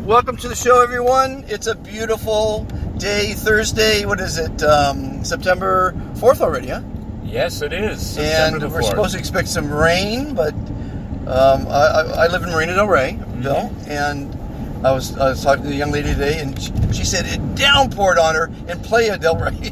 Welcome to the show, everyone. It's a beautiful day, Thursday. What is it? September 4th already, huh? Yes, it is. And we're supposed to expect some rain, but I live in Marina Del Rey, Bill, and I was talking to the young lady today, and she said it downpoured on her in Playa del Rey,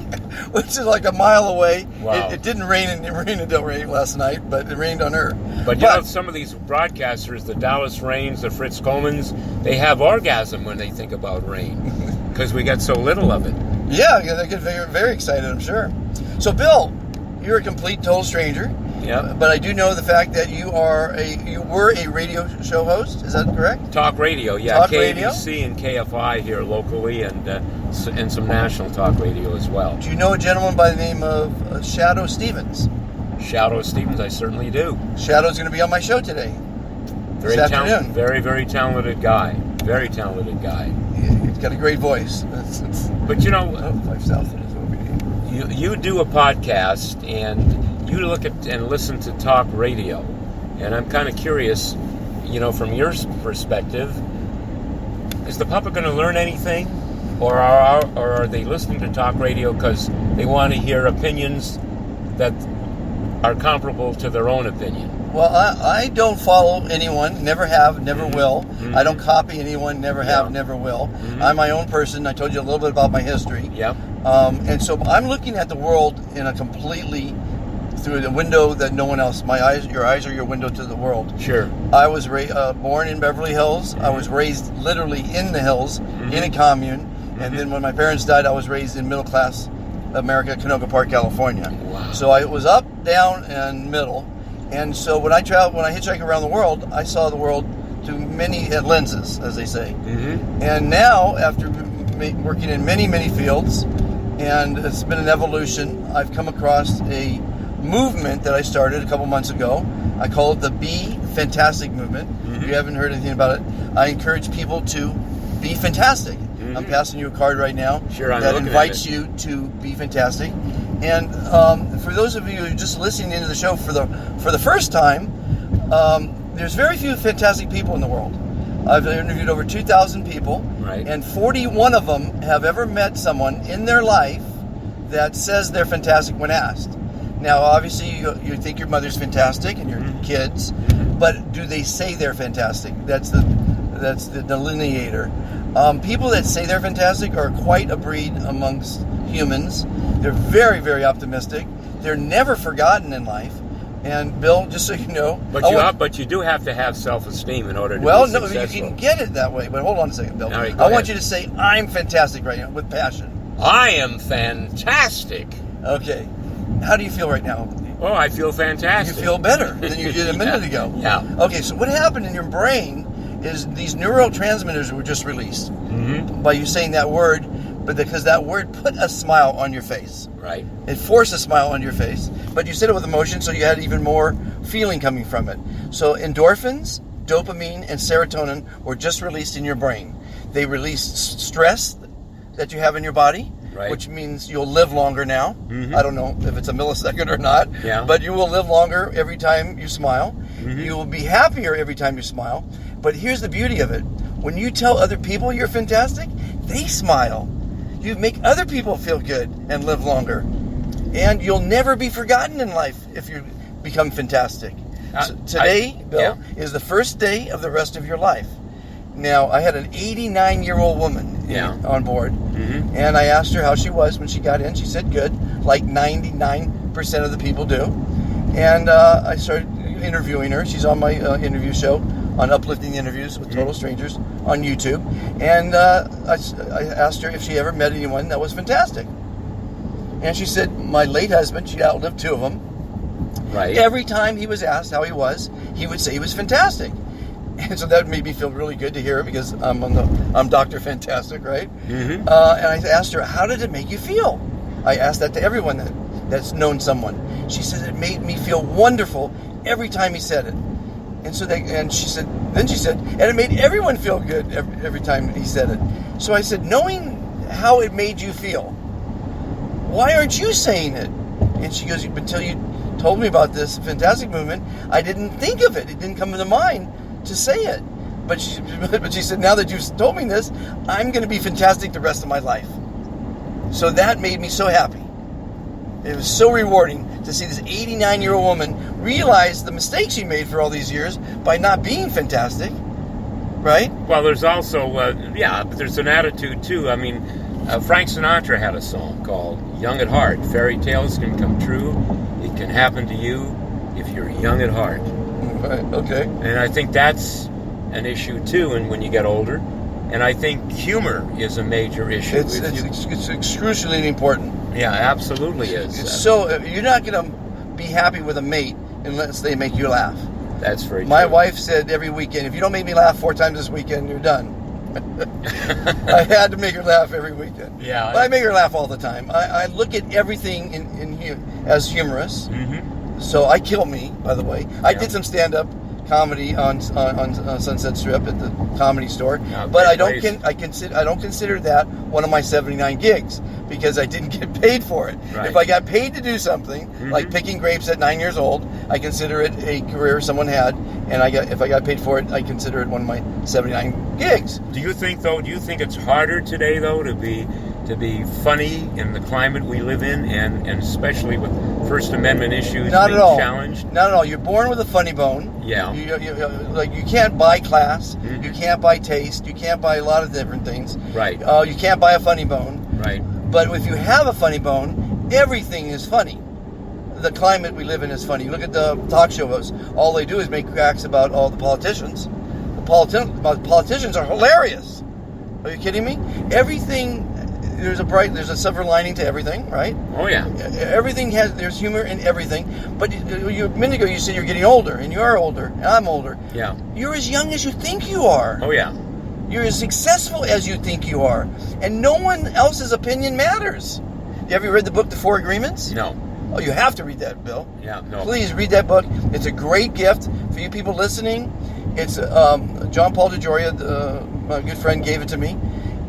which is like a mile away. Wow. It didn't rain in Marina Del Rey last night, but it rained on her. But you know, some of these broadcasters, the Dallas Rains, the Fritz Colemans, they have orgasm when they think about rain because we get so little of it. Yeah, they get very, very excited, I'm sure. So, Bill, you're a complete total stranger. Yeah. But I do know the fact that you were a radio show host. Is that correct? Talk radio, yeah. Talk KABC radio? and KFI here locally, and some national talk radio as well. Do you know a gentleman by the name of Shadow Stevens? Shadow Stevens, I certainly do. Shadow's going to be on my show today. Very this afternoon. Very, very talented guy. Very talented guy. He's got a great voice. But you know, 5 South is what we need. you do a podcast and you look at and listen to talk radio, and I'm kind of curious, you know, from your perspective, is the public going to learn anything, or are they listening to talk radio because they want to hear opinions that are comparable to their own opinion? Well, I don't follow anyone, never have, never will. Mm-hmm. I don't copy anyone, never have, Yeah. never will. Mm-hmm. I'm my own person. I told you a little bit about my history. Yep. And so I'm looking at the world in a completely through the window that no one else. Your eyes are your window to the world. Sure. I was born in Beverly Hills. I was raised literally in the hills, in a commune. And then when my parents died, I was raised in middle class America, Canoga Park, California. Wow. So I was up, down, and middle. And so when I hitchhike around the world, I saw the world through many lenses, as they say. Mm-hmm. And now, after working in many, many fields, and it's been an evolution, I've come across a movement that I started a couple months ago. I call it the Be Fantastic movement. Mm-hmm. If you haven't heard anything about it, I encourage people to be fantastic. Mm-hmm. I'm passing you a card right now Sure, I'm that looking invites at it. you to be fantastic. And for those of you who are just listening into the show for the first time, there's very few fantastic people in the world. I've interviewed over 2,000 people, Right. and 41 of them have ever met someone in their life that says they're fantastic when asked. Now, obviously, you think your mother's fantastic and your kids, but do they say they're fantastic? That's the delineator. People that say they're fantastic are quite a breed amongst humans. They're very, very optimistic. They're never forgotten in life. And Bill, just so you know, But you do have to have self-esteem in order to be successful. you can get it that way. But hold on a second, Bill. All right, I want you to say, "I'm fantastic" right now with passion. I am fantastic. Okay. How do you feel right now? Oh, I feel fantastic. You feel better than you did a minute ago. Yeah. Okay, so what happened in your brain is these neurotransmitters were just released by you saying that word, but because that word put a smile on your face. Right. It forced a smile on your face, but you said it with emotion, so you had even more feeling coming from it. So endorphins, dopamine, and serotonin were just released in your brain. They released stress that you have in your body, Right. which means you'll live longer now. I don't know if it's a millisecond or not, Yeah. but you will live longer every time you smile. You will be happier every time you smile. But here's the beauty of it. When you tell other people you're fantastic, they smile. You make other people feel good and live longer. And you'll never be forgotten in life if you become fantastic. So today, Bill, is the first day of the rest of your life. Now, I had an 89-year-old woman on board, and I asked her how she was when she got in. She said good, like 99% of the people do. And I started interviewing her. She's on my interview show on Uplifting Interviews with Total Strangers on YouTube. And I asked her if she ever met anyone that was fantastic. And she said, my late husband, she outlived 2 of them. Right. Every time he was asked how he would say he was fantastic. And so that made me feel really good to hear it because I'm Dr. Fantastic, right? And I asked her, how did it make you feel? I asked that to everyone that's known someone. She said, it made me feel wonderful every time he said it. And she said, and it made everyone feel good every time he said it. So I said, knowing how it made you feel, why aren't you saying it? And she goes, until you told me about this fantastic movement, I didn't think of it. It didn't come to mind to say it. But she said, now that you've told me this, I'm going to be fantastic the rest of my life. So that made me so happy. It was so rewarding to see this 89-year-old woman realize the mistake she made for all these years by not being fantastic, right? Well, there's also, but there's an attitude too. I mean, Frank Sinatra had a song called Young at Heart. Fairy tales can come true. It can happen to you if you're young at heart. Right, okay. And I think that's an issue too, and when you get older. And I think humor is a major issue. It's excruciatingly important. Yeah, absolutely is. So you're not going to be happy with a mate unless they make you laugh. That's very true. My wife said every weekend, if you don't make me laugh 4 times this weekend, you're done. I had to make her laugh every weekend. Yeah. But I make her laugh all the time. I look at everything as humorous. Mm-hmm. So I kill me, by the way. I did some stand-up comedy on Sunset Strip at the Comedy Store, but I don't consider that one of my 79 gigs because I didn't get paid for it. Right. If I got paid to do something like picking grapes at 9 years old, I consider it a career someone had, and if I got paid for it, I consider it one of my 79 gigs. Do you think it's harder today though to be funny in the climate we live in, and especially with First Amendment issues Not being at all. challenged? Not at all. You're born with a funny bone. Yeah. You can't buy class. Mm-hmm. You can't buy taste. You can't buy a lot of different things. Right. You can't buy a funny bone. Right. But if you have a funny bone, everything is funny. The climate we live in is funny. Look at the talk show hosts. All they do is make cracks about all the politicians. The politicians are hilarious. Are you kidding me? Everything. There's a silver lining to everything, right? Oh yeah. There's humor in everything. But a minute ago you said you're getting older, and you are older, and I'm older. Yeah. You're as young as you think you are. Oh yeah. You're as successful as you think you are, and no one else's opinion matters. Have you read the book, The Four Agreements? No. Oh, you have to read that, Bill. Yeah. No. Please read that book. It's a great gift for you people listening. It's John Paul DeJoria, my good friend, gave it to me.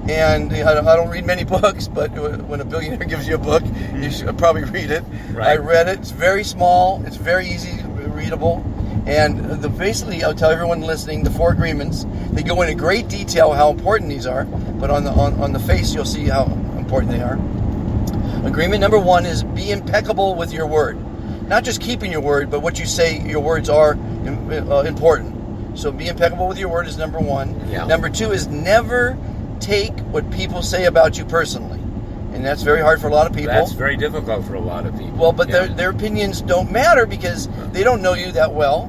And I don't read many books, but when a billionaire gives you a book, you should probably read it. Right. I read it. It's very small. It's very easy readable. And basically, I'll tell everyone listening, the 4 agreements, they go into great detail how important these are. But on the face, you'll see how important they are. Agreement number 1 is be impeccable with your word. Not just keeping your word, but what you say your words are important. So be impeccable with your word is number 1. Yeah. Number 2 is never take what people say about you personally, and that's very hard for a lot of people. That's very difficult for a lot of people. Well, but their opinions don't matter because they don't know you that well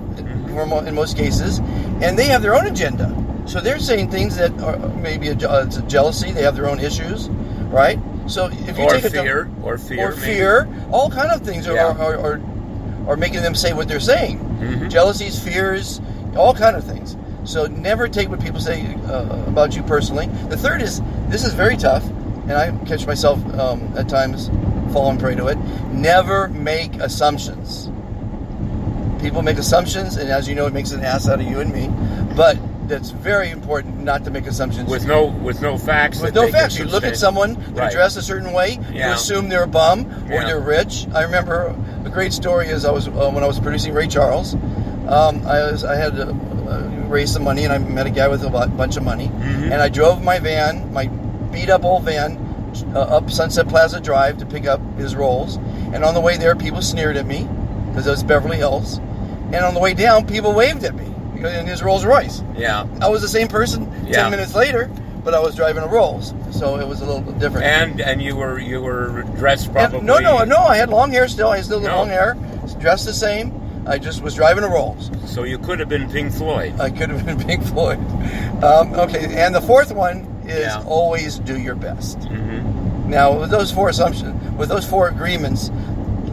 in most cases, and they have their own agenda. So they're saying things that are maybe it's a jealousy. They have their own issues, right? So if you take fear, all kind of things are making them say what they're saying. Mm-hmm. Jealousies, fears, all kind of things. So never take what people say about you personally. The third is, this is very tough, and I catch myself at times falling prey to it. Never make assumptions. People make assumptions, and as you know, it makes an ass out of you and me. But that's very important not to make assumptions. With no facts. With no facts. You look at someone, they're dressed a certain way, you assume they're a bum, or they're rich. I remember a great story is when I was producing Ray Charles, I had raise some money, and I met a guy with a bunch of money, and I drove my beat up old van up Sunset Plaza Drive to pick up his rolls, and on the way there people sneered at me because it was Beverly Hills, and on the way down people waved at me in his Rolls Royce. Yeah. I was the same person 10 minutes later, but I was driving a Rolls, so it was a little bit different. And you were dressed probably... No, I had long hair still. I still had long hair, dressed the same. I just was driving a Rolls. So you could have been Pink Floyd. I could have been Pink Floyd. Okay, and the fourth one is always do your best. Mm-hmm. Now, with those 4 assumptions, with those 4 agreements,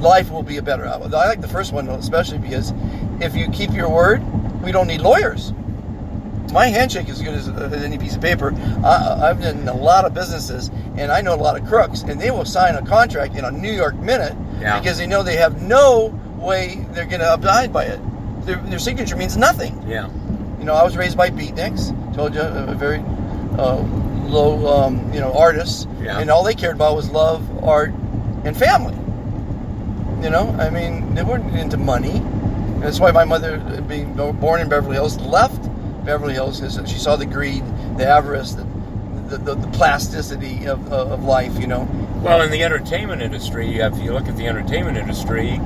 life will be a better. I like the first one especially because if you keep your word, we don't need lawyers. My handshake is as good as any piece of paper. I've done a lot of businesses, and I know a lot of crooks, and they will sign a contract in a New York minute because they know they have no way they're going to abide by it. Their signature means nothing. Yeah. You know, I was raised by beatniks. Told you, very low, artists, and all they cared about was love, art, and family. You know, I mean, they weren't into money. And that's why my mother, being born in Beverly Hills, left Beverly Hills. She saw the greed, the avarice, the plasticity of life. You know. Well, in the entertainment industry, if you look at the entertainment industry,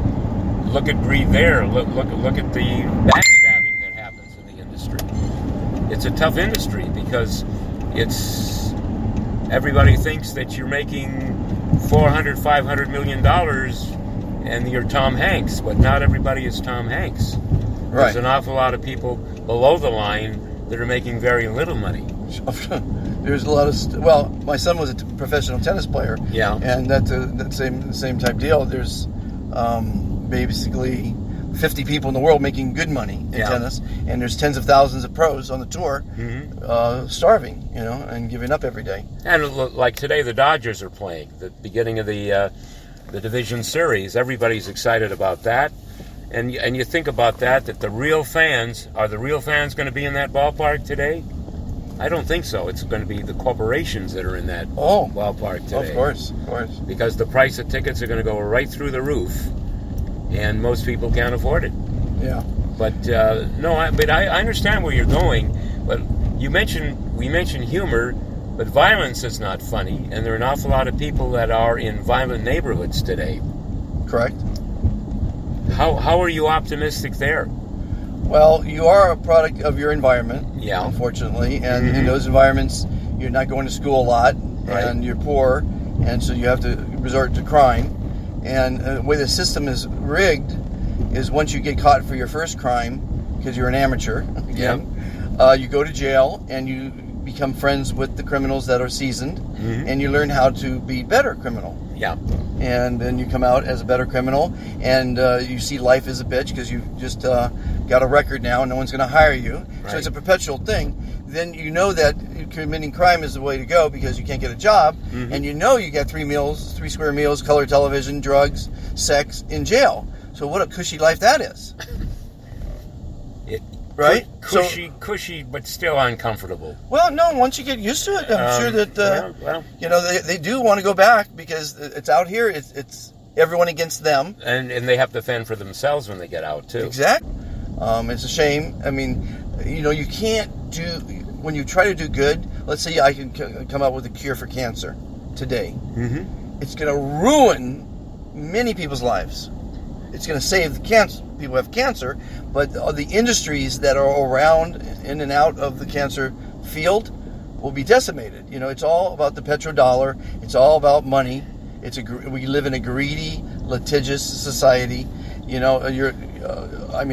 look at greed there. Look at the backstabbing that happens in the industry. It's a tough industry because everybody thinks that you're making $400-500 million and you're Tom Hanks, but not everybody is Tom Hanks. Right. There's an awful lot of people below the line that are making very little money. There's a lot of my son was a professional tennis player. Yeah. And that's the same type deal. There's basically 50 people in the world making good money in tennis, and there's tens of thousands of pros on the tour starving, you know, and giving up every day. And like today, the Dodgers are playing the beginning of the division series. Everybody's excited about that, and you think about that the real fans are the real fans going to be in that ballpark today? I don't think so. It's going to be the corporations that are in that ballpark today. Of course. Because the price of tickets are going to go right through the roof, and most people can't afford it. Yeah. But I understand where you're going. But we mentioned humor, but violence is not funny, and there are an awful lot of people that are in violent neighborhoods today. Correct. How are you optimistic there? Well, you are a product of your environment, Yeah. unfortunately, and in those environments, you're not going to school a lot, and you're poor, and so you have to resort to crime. And the way the system is rigged is once you get caught for your first crime, because you're an amateur, again, you go to jail and you become friends with the criminals that are seasoned, and you learn how to be better criminal. Yeah. And then you come out as a better criminal, and you see life as a bitch because you just got a record now and no one's going to hire you. Right. So it's a perpetual thing. Then you know that committing crime is the way to go because you can't get a job, and you know you got 3 square meals, color television, drugs, sex in jail. So what a cushy life that is. Right? Cushy, but still uncomfortable. Well, no, once you get used to it, I'm sure that, you know, they do want to go back because it's out here, it's everyone against them. And they have to fend for themselves when they get out, too. Exactly. It's a shame. I mean, you know, you can't when you try to do good, let's say I can come up with a cure for cancer today. It's going to ruin many people's lives. It's going to save the cancer. People have cancer, but the industries that are around in and out of the cancer field will be decimated. You know, it's all about the petrodollar. It's all about money. We live in a greedy, litigious society. You know, I've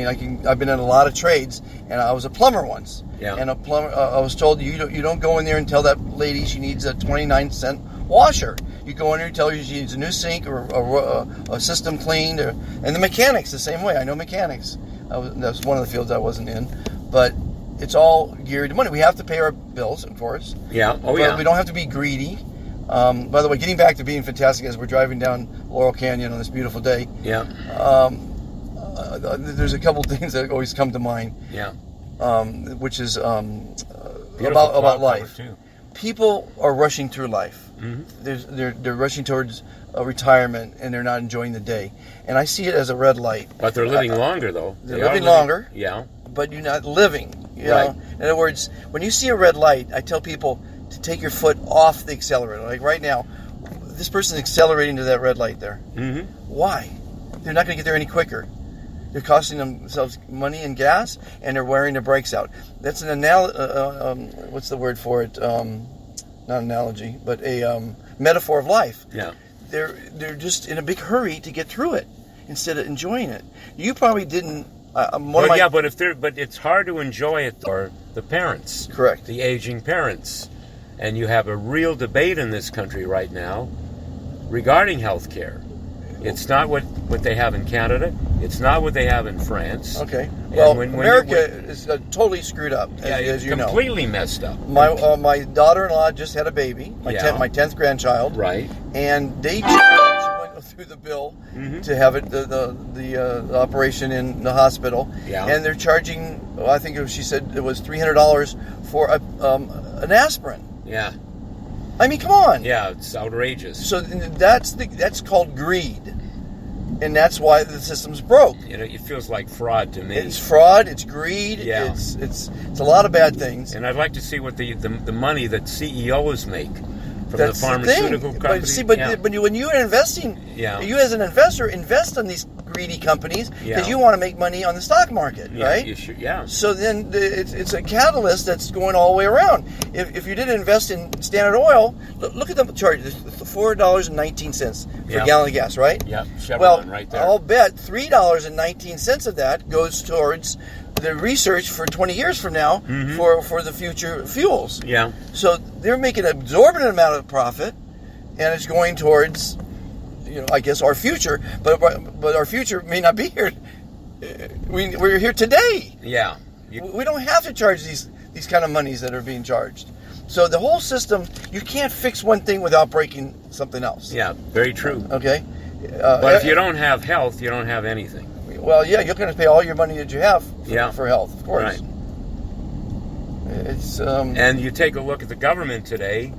been in a lot of trades, and I was a plumber once. Yeah. And a plumber, I was told you don't go in there and tell that lady she needs a 29-cent washer. You go in there and tell her she needs a new sink or a system cleaned, and the mechanics the same way. I know mechanics. That's one of the fields I wasn't in, but it's all geared to money. We have to pay our bills, of course. Yeah. But we don't have to be greedy. By the way, getting back to being fantastic as we're driving down Laurel Canyon on this beautiful day. Yeah. There's a couple things that always come to mind. Yeah. Which is Beautiful about life. Too. People are rushing through life. They're rushing towards retirement, and they're not enjoying the day. And I see it as a red light. But they're living longer, though. They're living longer. Yeah. But you're not living. You Right. know? In other words, when you see a red light, I tell people to take your foot off the accelerator. Like right now, this person's accelerating to that red light there. Why? They're not going to get there any quicker. They're costing themselves money and gas, and they're wearing their brakes out. That's an what's the word for it? Not analogy, but a metaphor of life. Yeah. They're just in a big hurry to get through it instead of enjoying it. You probably didn't. But it's hard to enjoy it for the parents. Correct. The aging parents, and you have a real debate in this country right now regarding health care. It's not what they have in Canada. It's not what they have in France. Okay. Well, when America is totally screwed up, as you know. Completely messed up. My daughter-in-law just had a baby, my 10th grandchild. Right. And she went through the bill to have it the operation in the hospital. Yeah. And they're charging, she said it was $300 for an aspirin. Yeah. I mean, come on. Yeah, it's outrageous. So that's called greed. and that's why the system's broke. You know, it feels like fraud to me. It's fraud. It's greed. Yeah. It's a lot of bad things. And I'd like to see what the money that CEOs make from That's the pharmaceutical thing. company. But see, yeah. when you're investing, Yeah. you as an investor invest in these greedy companies because Yeah. you want to make money on the stock market, Yeah, right? you should, yeah. So then it's a catalyst that's going all the way around. If you didn't invest in Standard Oil, look at the chart. It's $4.19 for Yeah. a gallon of gas, right? Yeah, Chevron Well, right there. I'll bet $3.19 of that goes towards the research for 20 years from now for the future fuels. Yeah. So they're making an exorbitant amount of profit, and it's going towards, I guess our future. But our future may not be here. We're here today. Yeah. We don't have to charge these kind of monies that are being charged. So the whole system, you can't fix one thing without breaking something else. Yeah, very true. Okay. But if you don't have health, you don't have anything. Well, yeah, you're going to pay all your money that you have for health, of course. Right. It's And you take a look at the government today,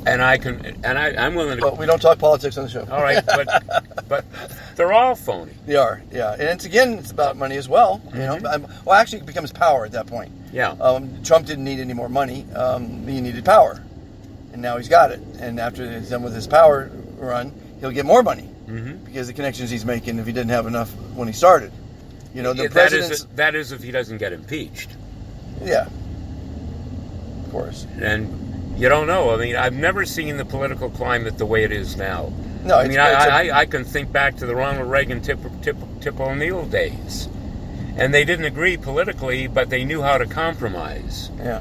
and I'm willing to. But we don't talk politics on the show. All right, but they're all phony. They are, yeah. And it's about money as well. Well, actually, it becomes power at that point. Yeah. Trump didn't need any more money. He needed power, and now he's got it. And after he's done with his power run, he'll get more money because the connections he's making. If he didn't have enough when he started, the president's. That is if he doesn't get impeached. Yeah. Of course. And you don't know. I mean, I've never seen the political climate the way it is now. No, I mean, I can think back to the Ronald Reagan, Tip O'Neill days. And they didn't agree politically, but they knew how to compromise. Yeah.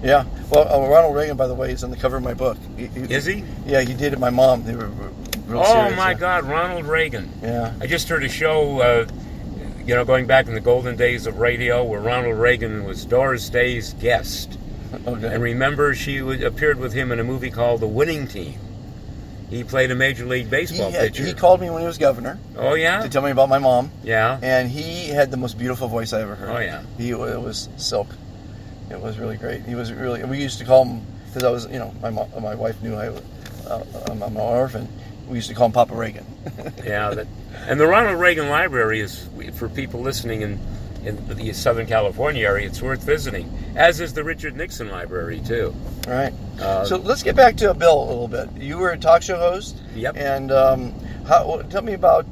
Yeah. Well, Ronald Reagan, by the way, is on the cover of my book. Is he? Yeah, he dated my mom. They were real serious. Oh, my God, Ronald Reagan. Yeah. I just heard a show, going back in the golden days of radio, where Ronald Reagan was Doris Day's guest. Okay. And remember, she appeared with him in a movie called The Winning Team. He played a Major League Baseball pitcher. He called me when he was governor. Oh, yeah? To tell me about my mom. Yeah. And he had the most beautiful voice I ever heard. Oh, yeah. It was silk. It was really great. He was really. We used to call him, because I was, my wife knew I'm an orphan. We used to call him Papa Reagan. Yeah. And the Ronald Reagan Library is, for people listening in the Southern California area, it's worth visiting, as is the Richard Nixon Library, too. All right. So let's get back to Bill a little bit. You were a talk show host. Yep. And tell me about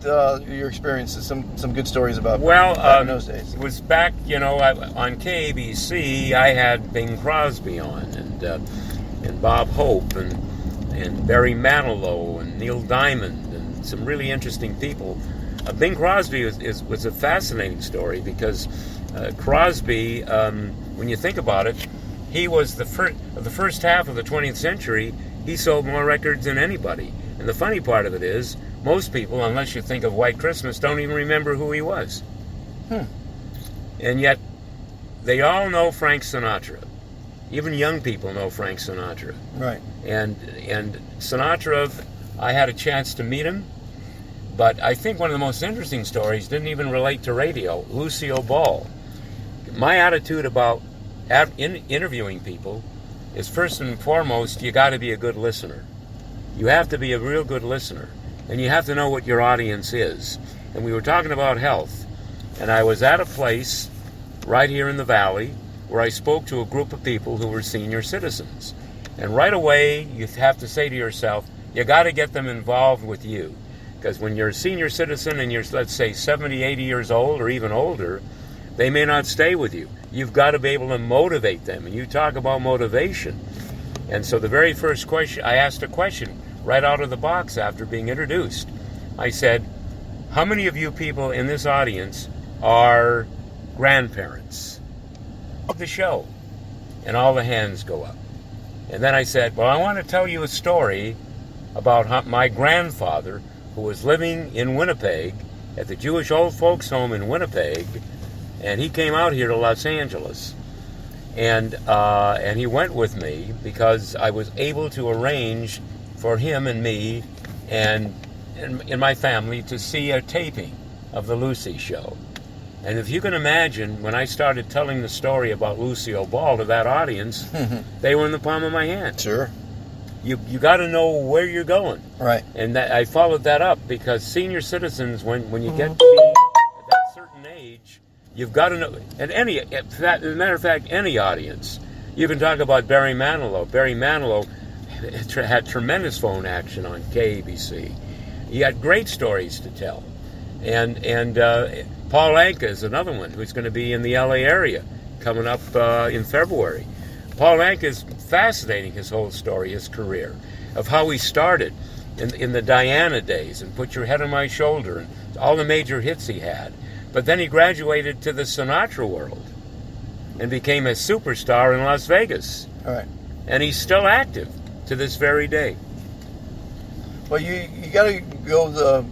your experiences, some good stories about back in those days. It was back, on KABC, I had Bing Crosby on, and Bob Hope, and Barry Manilow, and Neil Diamond, and some really interesting people. Bing Crosby was a fascinating story because Crosby, when you think about it, he was the first half of the 20th century. He sold more records than anybody. And the funny part of it is, most people, unless you think of White Christmas, don't even remember who he was. And yet, they all know Frank Sinatra. Even young people know Frank Sinatra. Right. And Sinatra, I had a chance to meet him. But I think one of the most interesting stories didn't even relate to radio. Lucille Ball. My attitude about interviewing people is, first and foremost, you got to be a good listener. You have to be a real good listener. And you have to know what your audience is. And we were talking about health. And I was at a place right here in the valley where I spoke to a group of people who were senior citizens. And right away, you have to say to yourself, you got to get them involved with you. Because when you're a senior citizen and you're, let's say, 70, 80 years old or even older, they may not stay with you. You've got to be able to motivate them. And you talk about motivation. And so the very first question, I asked a question right out of the box after being introduced. I said, how many of you people in this audience are grandparents of the show? And all the hands go up. And then I said, well, I want to tell you a story about how my grandfather, who was living in Winnipeg, at the Jewish Old Folks Home in Winnipeg, and he came out here to Los Angeles. And he went with me because I was able to arrange for him and me and in my family to see a taping of the Lucy Show. And if you can imagine, when I started telling the story about Lucille Ball to that audience, they were in the palm of my hand. Sure. you got to know where you're going. Right. And that, I followed that up because senior citizens, when you get to be at that certain age, you've got to know. And as a matter of fact, any audience. You can talk about Barry Manilow. Barry Manilow had tremendous phone action on KABC. He had great stories to tell. And Paul Anka is another one who's going to be in the LA area coming up in February. Paul Anka is fascinating, his whole story, his career, of how he started in the Diana days and Put Your Head on My Shoulder and all the major hits he had. But then he graduated to the Sinatra world and became a superstar in Las Vegas. All right. And he's still active to this very day. Well, you got to go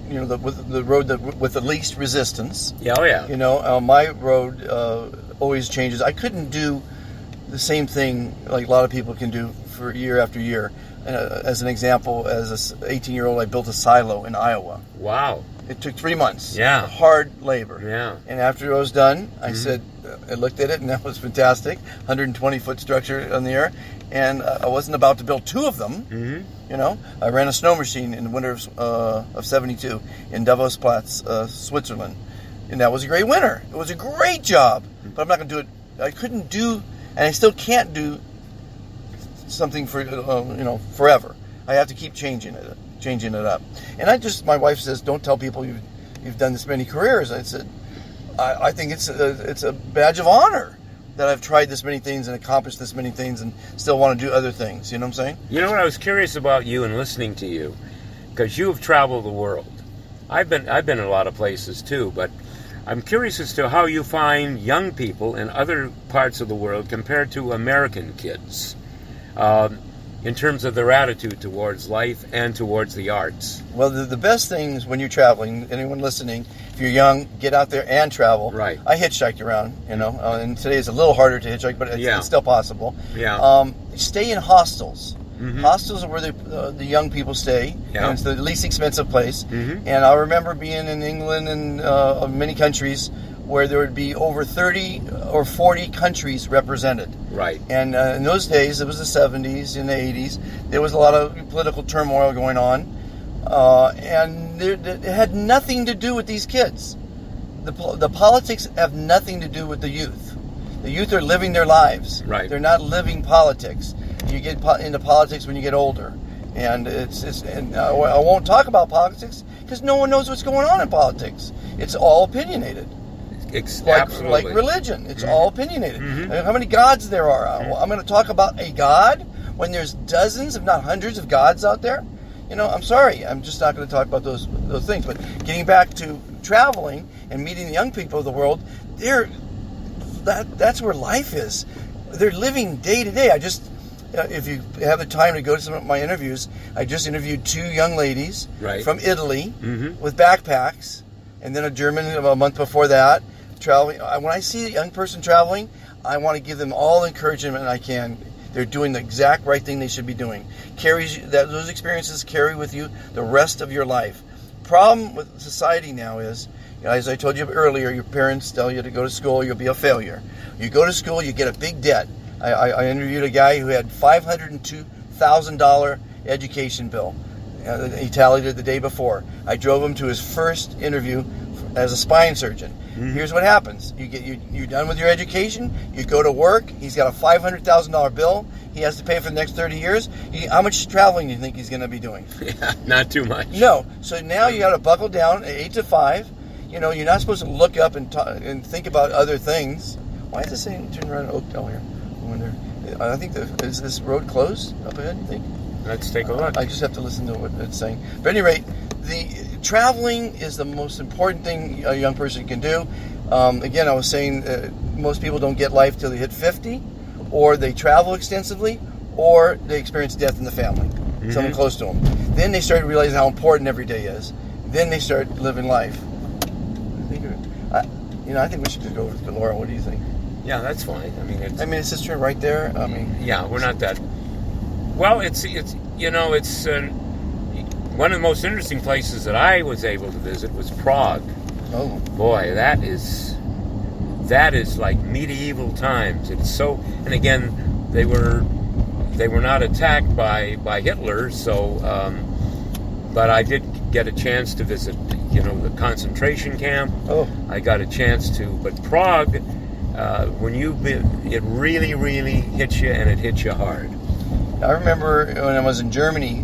with the road with the least resistance. Yeah, oh yeah. You know, my road always changes. I couldn't do the same thing like a lot of people can do for year after year. As an example, as an 18-year-old, I built a silo in Iowa. Wow. It took 3 months. Yeah. Hard labor. Yeah. And after it was done, I said, I looked at it, and that was fantastic. 120-foot structure on the air. And I wasn't about to build 2 of them. Mm-hmm. You know, I ran a snow machine in the winter of 72 in Davos Platz, Switzerland. And that was a great winter. It was a great job. But I'm not going to do it. I couldn't do, and I still can't do something for, forever. I have to keep changing it up. And my wife says, don't tell people you've done this many careers. I said, I think it's a badge of honor that I've tried this many things and accomplished this many things and still want to do other things. You know what I'm saying? You know what? I was curious about you and listening to you, because you have traveled the world. I've been in a lot of places too, but I'm curious as to how you find young people in other parts of the world compared to American kids, in terms of their attitude towards life and towards the arts. Well, the best things when you're traveling, anyone listening, if you're young, get out there and travel. Right. I hitchhiked around, and today is a little harder to hitchhike, but it's still possible. Yeah. Stay in hostels. Mm-hmm. Hostels are where the young people stay, and it's the least expensive place. Mm-hmm. And I remember being in England and many countries where there would be over 30 or 40 countries represented. Right. And in those days, it was the 70s and the 80s, there was a lot of political turmoil going on. And it had nothing to do with these kids. The politics have nothing to do with the youth. The youth are living their lives. Right. They're not living politics. You get into politics when you get older. And I won't talk about politics because no one knows what's going on in politics. It's all opinionated. Absolutely. Like religion. It's all opinionated. Mm-hmm. How many gods there are. I'm going to talk about a god when there's dozens, if not hundreds of gods out there. I'm sorry. I'm just not going to talk about those things. But getting back to traveling and meeting the young people of the world, that's where life is. They're living day to day. If you have the time to go to some of my interviews, I just interviewed 2 young ladies from Italy with backpacks, and then a German a month before that. Traveling. When I see a young person traveling, I want to give them all the encouragement I can. They're doing the exact right thing they should be doing. Those experiences carry with you the rest of your life. Problem with society now is, as I told you earlier, your parents tell you to go to school, you'll be a failure. You go to school, you get a big debt. I interviewed a guy who had $502,000 education bill. He tallied it the day before. I drove him to his first interview as a spine surgeon. Mm-hmm. Here's what happens. You're done with your education, you go to work, he's got a $500,000 bill, he has to pay for the next 30 years. How much traveling do you think he's going to be doing? Yeah, not too much. No. So now you got to buckle down at 8 to 5. You're not supposed to look up and think about other things. Why is this saying turn around at Oakdale here? I think is this road closed up ahead, you think? Let's take a look. I just have to listen to what it's saying. But at any rate, the traveling is the most important thing a young person can do. Again, I was saying most people don't get life till they hit 50, or they travel extensively, or they experience death in the family, someone close to them. Then they start realizing how important every day is. Then they start living life. I think we should just go with Laura. What do you think? Yeah, that's fine. I mean, it's just right there. Yeah, we're not that. Well, it's one of the most interesting places that I was able to visit was Prague. Oh boy, that is like medieval times. It's so, and again, they were they were not attacked by Hitler. So, but I did get a chance to visit, the concentration camp. Oh. I got a chance to, but Prague, it really, really hits you, and it hits you hard. I remember when I was in Germany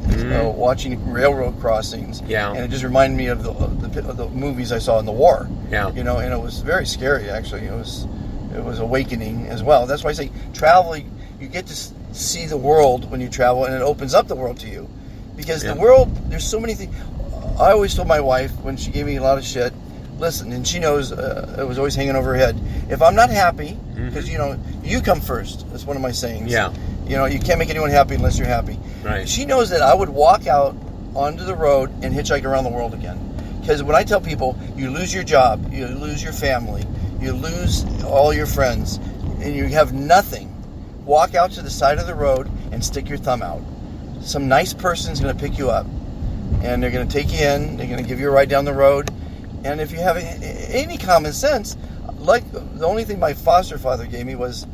watching railroad crossings. Yeah. And it just reminded me of the movies I saw in the war. Yeah. And it was very scary, actually. It was awakening as well. That's why I say travel, you get to see the world when you travel, and it opens up the world to you. Because the world, there's so many things. I always told my wife when she gave me a lot of shit, listen, and she knows it was always hanging over her head. If I'm not happy, because, you come first. That's one of my sayings. Yeah. You can't make anyone happy unless you're happy. Right. She knows that I would walk out onto the road and hitchhike around the world again. Because when I tell people, you lose your job, you lose your family, you lose all your friends, and you have nothing, walk out to the side of the road and stick your thumb out. Some nice person's going to pick you up, and they're going to take you in, they're going to give you a ride down the road, and if you have any common sense, like the only thing my foster father gave me was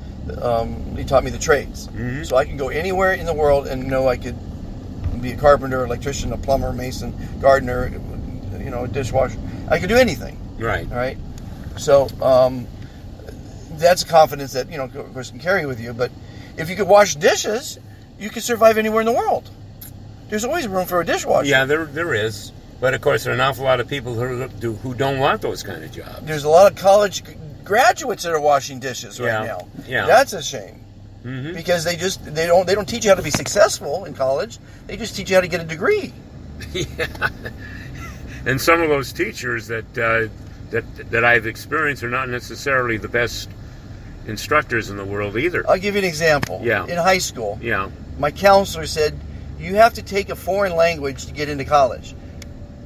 he taught me the trades. So I can go anywhere in the world and know I could be a carpenter, electrician, a plumber, mason, gardener, a dishwasher. I could do anything. Right. All right. So that's a confidence that of course can carry with you. But if you could wash dishes, you could survive anywhere in the world. There's always room for a dishwasher. Yeah, there is. But of course, there are an awful lot of people who don't want those kind of jobs. There's a lot of college graduates that are washing dishes right now. Yeah. That's a shame. Because they don't teach you how to be successful in college. They just teach you how to get a degree. Yeah. And some of those teachers that I've experienced are not necessarily the best instructors in the world either. I'll give you an example. Yeah. In high school, Yeah. my counselor said, you have to take a foreign language to get into college.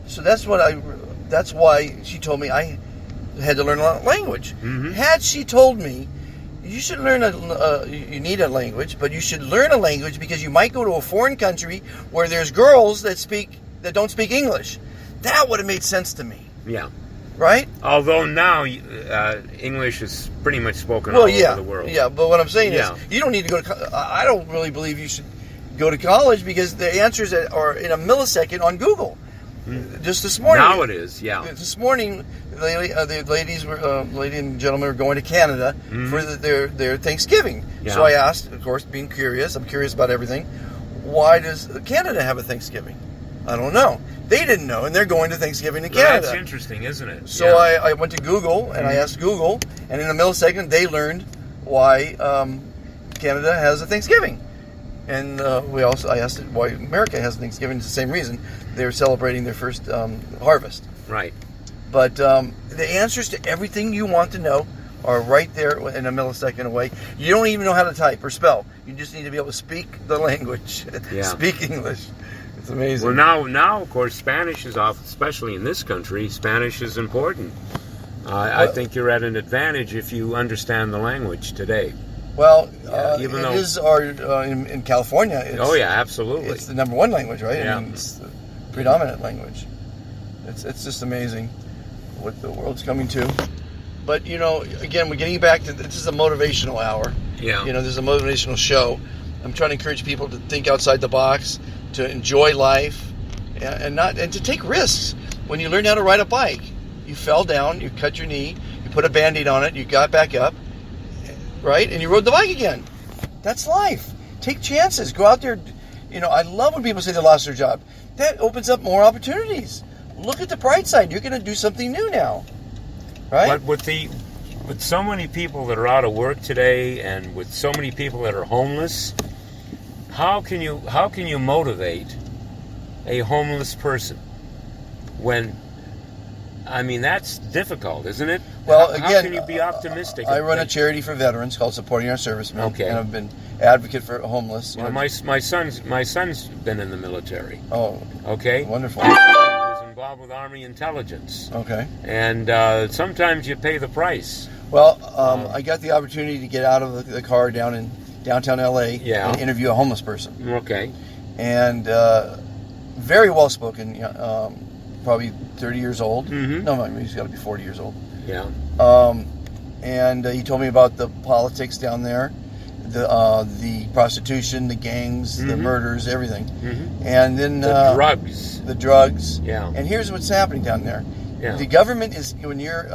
So that's why she told me I had to learn a language. Had she told me, you should learn you need a language, but you should learn a language because you might go to a foreign country where there's girls that don't speak English. That would have made sense to me. Yeah. Right? Although now English is pretty much spoken all over the world. Yeah, but what I'm saying is you don't need to go to I don't really believe you should go to college because the answers are in a millisecond on Google. Just this morning. Now it is, yeah. This morning, the lady and gentleman were going to Canada for their Thanksgiving. Yeah. So I asked, of course, being curious, I'm curious about everything, why does Canada have a Thanksgiving? I don't know. They didn't know, and they're going to Thanksgiving to Canada. That's interesting, isn't it? So I went to Google, and I asked Google, and in a millisecond, they learned why Canada has a Thanksgiving. And I asked why America has Thanksgiving. It's the same reason. They're celebrating their first harvest. Right. But the answers to everything you want to know are right there in a millisecond away. You don't even know how to type or spell. You just need to be able to speak the language. Yeah. Speak English. It's amazing. Well, now, of course, Spanish is off, especially in this country. Spanish is important. I think you're at an advantage if you understand the language today. Well, even it though is in California. Absolutely. It's the number one language, right? Yeah. I mean, it's the predominant language. It's just amazing what the world's coming to. But again, we're getting back to this is a motivational hour. Yeah. This is a motivational show. I'm trying to encourage people to think outside the box, to enjoy life, and to take risks. When you learn how to ride a bike, you fell down, you cut your knee, you put a Band-Aid on it, you got back up. Right? And you rode the bike again. That's life. Take chances. Go out there. I love when people say they lost their job. That opens up more opportunities. Look at the bright side. You're going to do something new now. Right? But with so many people that are out of work today, and with so many people that are homeless, how can you motivate a homeless person when? I mean, that's difficult, isn't it? Well, how can you be optimistic? I run a charity for veterans called Supporting Our Servicemen. Okay. And I've been advocate for homeless. Well, my son's been in the military. Oh. Okay. Wonderful. He was involved with Army intelligence. Okay. And sometimes you pay the price. Well, I got the opportunity to get out of the car down in downtown LA and interview a homeless person. Okay. And very well spoken. Probably 30 years old. No, he's got to be 40 years old. Yeah. And he told me about the politics down there. the prostitution, the gangs, the murders, everything, and then The drugs. The drugs. Yeah. And here's what's happening down there. Yeah. The government is, when you're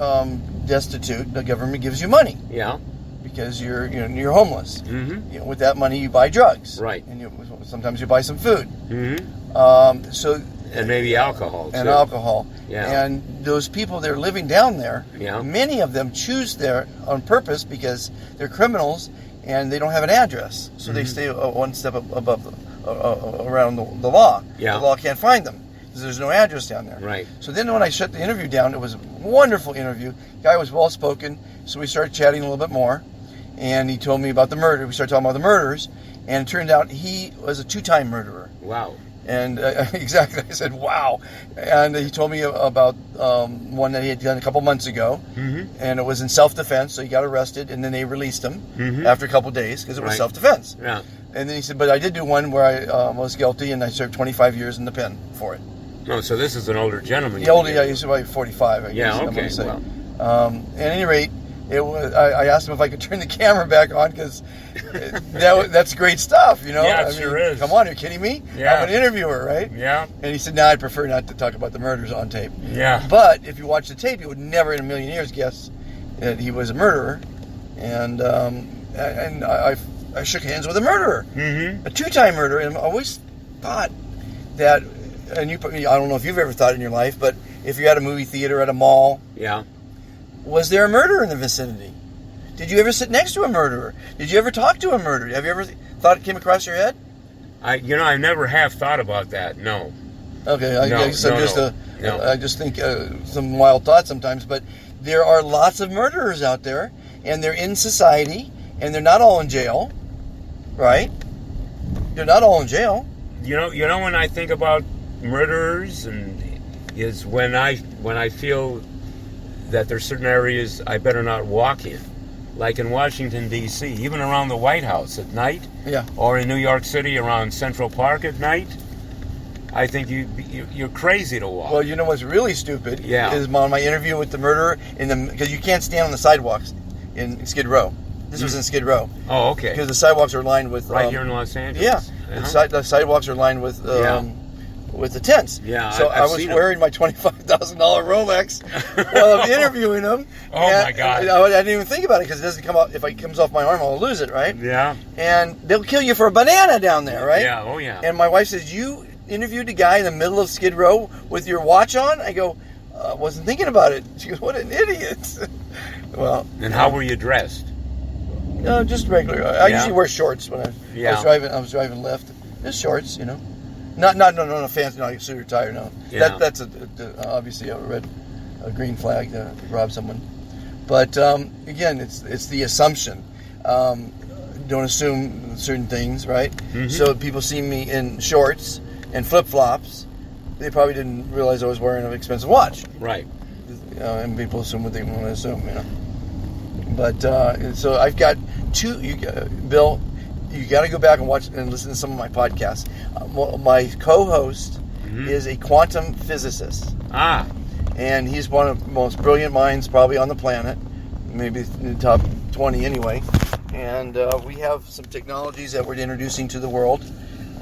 destitute, the government gives you money Yeah. because you're homeless. Mm-hmm. With that money, you buy drugs. Right. And sometimes you buy some food. Mm-hmm. So. And maybe alcohol, too. And alcohol. Yeah. And those people that are living down there, Yeah. many of them choose there on purpose because they're criminals and they don't have an address. So they stay one step above around the law. Yeah. The law can't find them because there's no address down there. Right. So then when I shut the interview down, it was a wonderful interview. The guy was well-spoken, so we started chatting a little bit more. And he told me about the murder. We started talking about the murders. And it turned out he was a 2-time murderer. Wow. And exactly, I said, wow. And he told me about one that he had done a couple months ago. And it was in self-defense, so he got arrested, and then they released him after a couple days because it was self-defense. Yeah. And then he said, but I did do one where I was guilty, and I served 25 years in the pen for it. Oh, so this is an older gentleman. The older guy, he's about 45, I guess. Yeah, I'm okay. gonna say. Well. At any rate, it was. I asked him if I could turn the camera back on because that's great stuff, you know. Yeah, it sure is. Come on, are you kidding me? Yeah. I'm an interviewer, right? Yeah. And he said, "No, I'd prefer not to talk about the murders on tape." Yeah. But if you watch the tape, you would never in a million years guess that he was a murderer. And I shook hands with a murderer, a 2-time murderer, and I always thought that. And I don't know if you've ever thought in your life, but if you're at a movie theater, at a mall. Yeah. Was there a murderer in the vicinity? Did you ever sit next to a murderer? Did you ever talk to a murderer? Have you ever thought it came across your head? I never have thought about that. No. Okay, I just think some wild thoughts sometimes, but there are lots of murderers out there, and they're in society, and they're not all in jail, right? They're not all in jail. You know when I think about murderers, and is when I feel that there's certain areas I better not walk in, like in Washington D.C., even around the White House at night, or in New York City around Central Park at night. I think you're crazy to walk. Well, you know what's really stupid is on my interview with the murderer because you can't stand on the sidewalks in Skid Row. This was in Skid Row. Oh, okay. Because the sidewalks are lined with here in Los Angeles. Yeah, the sidewalks are lined with the tents. Yeah, so I was wearing my $25,000 Rolex while I'm interviewing him. Oh my God! I didn't even think about it because it doesn't come out. If it comes off my arm, I'll lose it, right? Yeah. And they'll kill you for a banana down there, right? Yeah. Oh yeah. And my wife says, "You interviewed a guy in the middle of Skid Row with your watch on?" I go, "I wasn't thinking about it." She goes, "What an idiot!" Well. And how were you dressed? Just regular. I usually wear shorts when I was driving Lyft. Just shorts, you know. Not fancy, not a suit or tie. No. Yeah. That's obviously a green flag to rob someone. But again, it's the assumption. Don't assume certain things, right? So people see me in shorts and flip flops. They probably didn't realize I was wearing an expensive watch. Right. And people assume what they want to assume, you know. But so I've got Bill. You got to go back and watch and listen to some of my podcasts. My co-host is a quantum physicist. And he's one of the most brilliant minds probably on the planet, maybe in the top 20 anyway. And we have some technologies that we're introducing to the world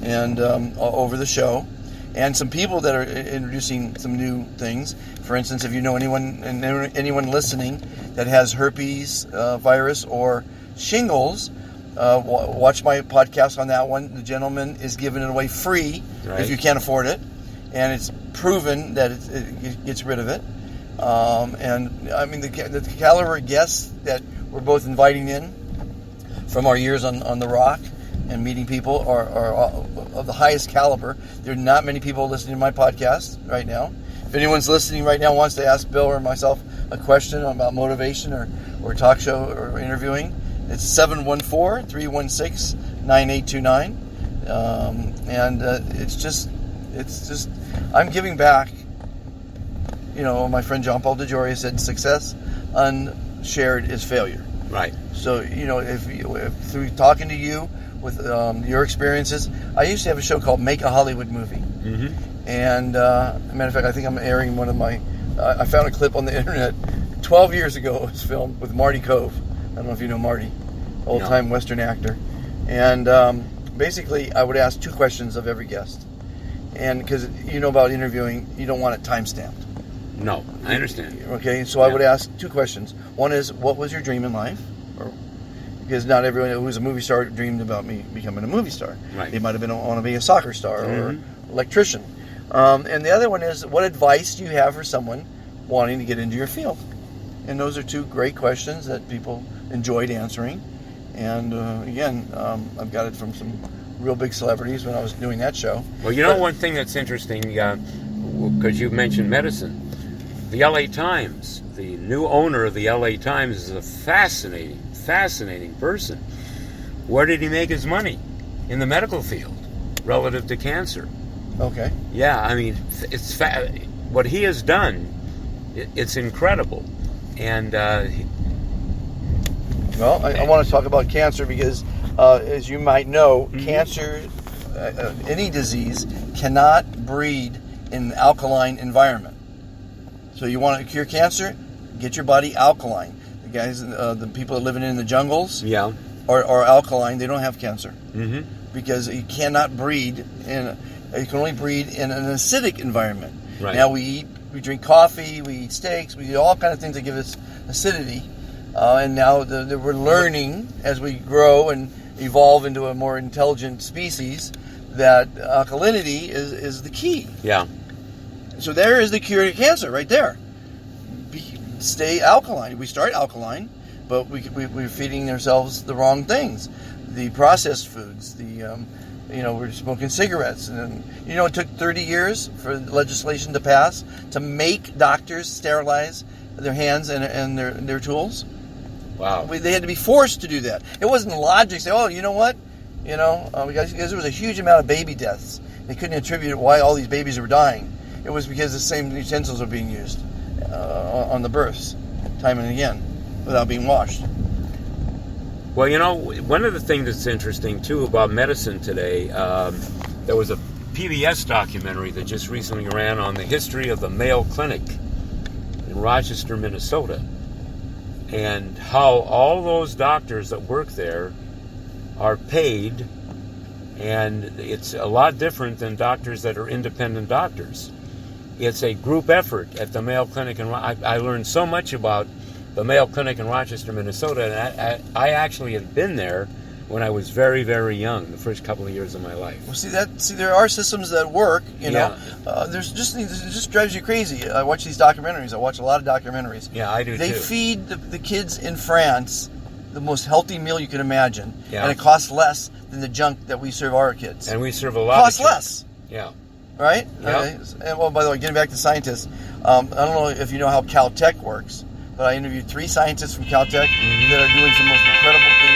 and over the show. And some people that are introducing some new things. For instance, if you know anyone listening that has herpes virus or shingles, watch my podcast on that one. The gentleman is giving it away free if you can't afford it, and it's proven that it gets rid of it. And I mean the caliber of guests that we're both inviting in from our years on the Rock and meeting people are of the highest caliber. There are not many people listening to my podcast right now. If anyone's listening right now wants to ask Bill or myself a question about motivation or talk show or interviewing, it's 714-316-9829. And it's just I'm giving back. You know, my friend John Paul DeJoria said success unshared is failure. Right. So, you know, if through talking to you with your experiences, I used to have a show called Make a Hollywood Movie. And as a matter of fact, I think I'm airing one of my. I found a clip on the internet 12 years ago. It was filmed with Marty Cove. I don't know if you know Marty, old-time Western actor. And basically, I would ask 2 questions of every guest. And because you know about interviewing, you don't want it time-stamped. No, I understand. Okay, so I would ask 2 questions. One is, what was your dream in life? Because not everyone who's a movie star dreamed about me becoming a movie star. Right. They might have been want to be a soccer star or electrician. And the other one is, what advice do you have for someone wanting to get into your field? And those are 2 great questions that people enjoyed answering. And again, I've got it from some real big celebrities when I was doing that show. Well, you know, one thing that's interesting, because you mentioned medicine, the LA Times, the new owner of the LA Times is a fascinating person. Where did he make his money? In the medical field, relative to cancer. Okay. Yeah, I mean, it's what he has done. It's incredible, and well, I want to talk about cancer because, as you might know, cancer, any disease, cannot breed in an alkaline environment. So you want to cure cancer, get your body alkaline. The guys, the people that living in the jungles, are alkaline. They don't have cancer because you cannot breed in. You can only breed in an acidic environment. Right. Now we drink coffee, we eat steaks, we eat all kind of things that give us acidity. And now we're learning as we grow and evolve into a more intelligent species that alkalinity is the key. Yeah. So there is the cure to cancer right there. Stay alkaline. We start alkaline, but we're feeding ourselves the wrong things. The processed foods, we're smoking cigarettes. And it took 30 years for legislation to pass to make doctors sterilize their hands and their tools. Wow. They had to be forced to do that. It wasn't logic. Say, oh, you know what? Because there was a huge amount of baby deaths. They couldn't attribute why all these babies were dying. It was because the same utensils were being used on the births, time and again, without being washed. Well, one of the things that's interesting, too, about medicine today, there was a PBS documentary that just recently ran on the history of the Mayo Clinic in Rochester, Minnesota, and how all those doctors that work there are paid, and it's a lot different than doctors that are independent doctors. It's a group effort at the Mayo Clinic, and I learned so much about the Mayo Clinic in Rochester, Minnesota, and I actually had been there when I was very, very young, the first couple of years of my life. Well, see, there are systems that work. It just drives you crazy. I watch these documentaries. I watch a lot of documentaries. Yeah, I do too. They feed the kids in France the most healthy meal you can imagine, and it costs less than the junk that we serve our kids. And we serve a lot. Costs less. Yeah. Right? Yeah. And well, by the way, getting back to scientists, I don't know if you know how Caltech works, but I interviewed 3 scientists from Caltech that are doing some most incredible things.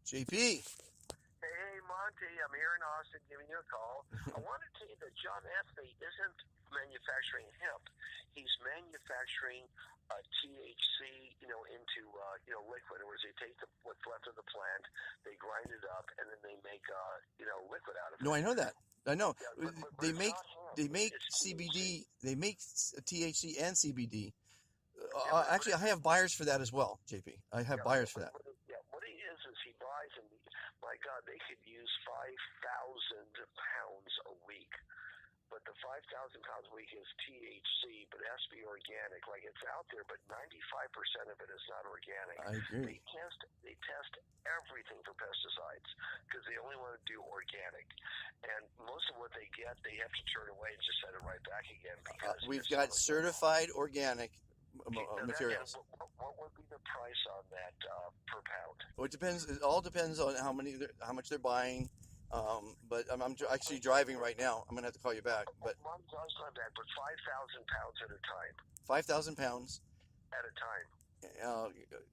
JP. Hey, Monty, I'm here in Austin giving you a call. I want to tell you that John Anthony isn't manufacturing hemp. He's manufacturing THC, into liquid. In other words, they take what's left of the plant, they grind it up, and then they make liquid out of it. No, I know that. I know. Yeah, but they make CBD. They make THC and CBD. Actually, I have buyers for that as well, JP. I have buyers for that. What he is he buys, and my God, they could use 5,000 pounds a week. But the 5,000 pounds a week is THC, but it has to be organic. Like, it's out there, but 95% of it is not organic. I agree. They test everything for pesticides because they only want to do organic. And most of what they get, they have to turn away and just send it right back again. Because we've got certified organic materials. What would be the price on that per pound? Well, it depends. It all depends on how much they're buying. But I'm actually driving right now. I'm gonna have to call you back. But 5,000 pounds at a time. 5,000 pounds at a time.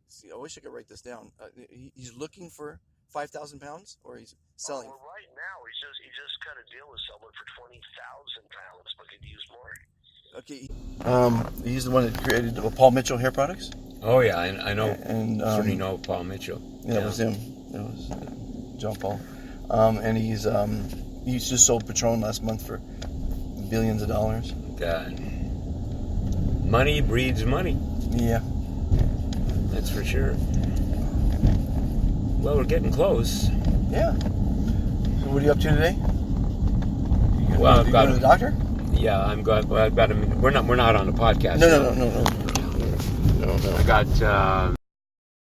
See, I wish I could write this down. He's looking for 5,000 pounds, or he's selling. Well, right now he just cut a deal with someone for 20,000 pounds, but could use more. Okay. He's the one that created Paul Mitchell hair products. Oh yeah, I know. And certainly know Paul Mitchell. Yeah, it was him. It was John Paul. And he's just sold Patron last month for billions of dollars. God. money breeds money. Yeah. That's for sure. Well, we're getting close. Yeah. So what are you up to today? Well, I've you got going to the doctor? Yeah, I'm going. Well, I've got. We're not on the podcast. No. I got.